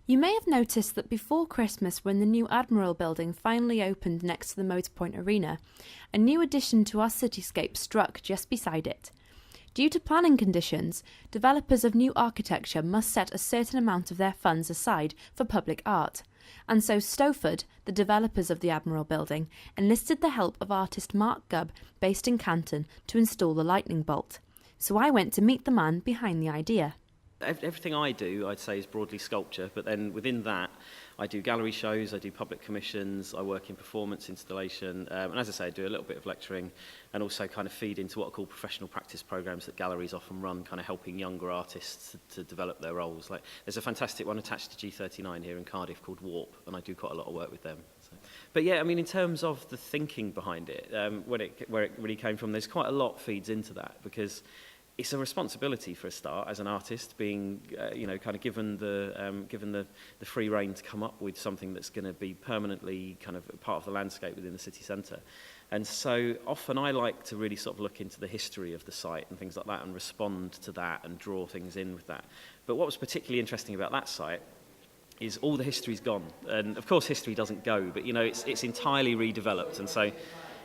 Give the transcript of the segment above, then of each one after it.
You may have noticed that before Christmas, when the new Admiral building finally opened next to the Motorpoint Arena, a new addition to our cityscape struck just beside it. Due to planning conditions, developers of new architecture must set a certain amount of their funds aside for public art, and so Stowford, the developers of the Admiral building, enlisted the help of artist Mark Gubb, based in Canton, to install the lightning bolt. So I went to meet the man behind the idea. Everything I do, I'd say, is broadly sculpture, but then within that, I do gallery shows, I do public commissions, I work in performance installation, and as I say, I do a little bit of lecturing, and also kind of feed into what are called professional practice programs that galleries often run, kind of helping younger artists to develop their roles. Like, there's a fantastic one attached to G39 here in Cardiff called Warp, and I do quite a lot of work with them. So. But yeah, I mean, in terms of the thinking behind it, where it really came from, there's quite a lot feeds into that, because it's a responsibility for a start as an artist, being kind of given the free rein to come up with something that's going to be permanently kind of part of the landscape within the city centre. And so often I like to really sort of look into the history of the site and things like that and respond to that and draw things in with that. But what was particularly interesting about that site is all the history's gone. And of course history doesn't go, but it's entirely redeveloped. And so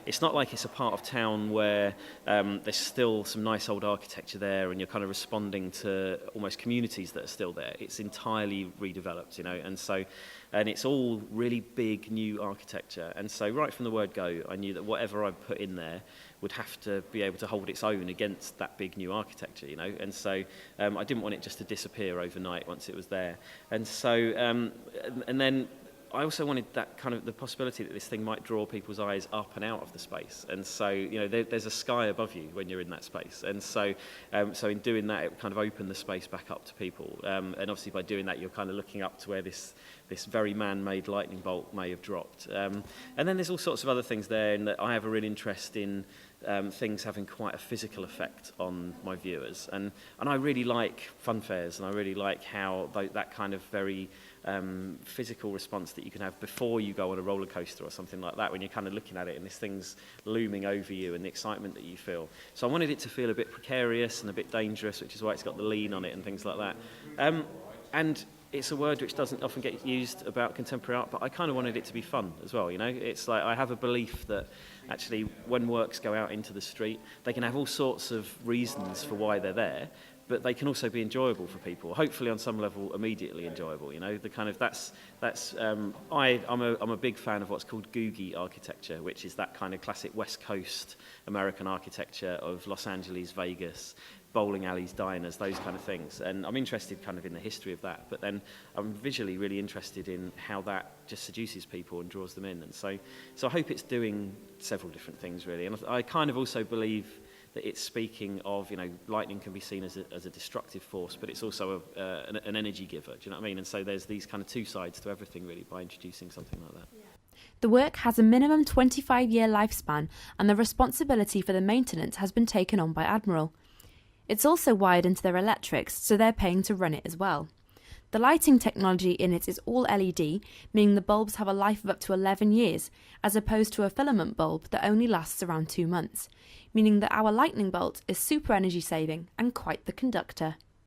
it's not like it's a part of town where there's still some nice old architecture there and you're kind of responding to almost communities that are still there. It's entirely redeveloped, and it's all really big new architecture. And so right from the word go, I knew that whatever I put in there would have to be able to hold its own against that big new architecture, And so I didn't want it just to disappear overnight once it was there. And so, and then I also wanted that kind of the possibility that this thing might draw people's eyes up and out of the space. And so, there's a sky above you when you're in that space. And so, so in doing that, it kind of opened the space back up to people. And obviously by doing that, you're kind of looking up to where this very man-made lightning bolt may have dropped. And then there's all sorts of other things there, and that I have a real interest in things having quite a physical effect on my viewers. And I really like fun fairs, and I really like how that kind of very physical response that you can have before you go on a roller coaster or something like that, when you're kind of looking at it and this thing's looming over you and the excitement that you feel. So I wanted it to feel a bit precarious and a bit dangerous, which is why it's got the lean on it and things like that. And it's a word which doesn't often get used about contemporary art, but I kind of wanted it to be fun as well, It's like I have a belief that actually when works go out into the street, they can have all sorts of reasons for why they're there, but they can also be enjoyable for people. Hopefully, on some level, immediately enjoyable. The kind of I'm a big fan of what's called Googie architecture, which is that kind of classic West Coast American architecture of Los Angeles, Vegas, bowling alleys, diners, those kind of things. And I'm interested kind of in the history of that, but then I'm visually really interested in how that just seduces people and draws them in. And so I hope it's doing several different things really. And I kind of also believe that it's speaking of, lightning can be seen as a destructive force, but it's also an energy giver, do you know what I mean? And so there's these kind of two sides to everything really by introducing something like that. Yeah. The work has a minimum 25-year lifespan, and the responsibility for the maintenance has been taken on by Admiral. It's also wired into their electrics, so they're paying to run it as well. The lighting technology in it is all LED, meaning the bulbs have a life of up to 11 years, as opposed to a filament bulb that only lasts around 2 months, meaning that our lightning bolt is super energy saving and quite the conductor.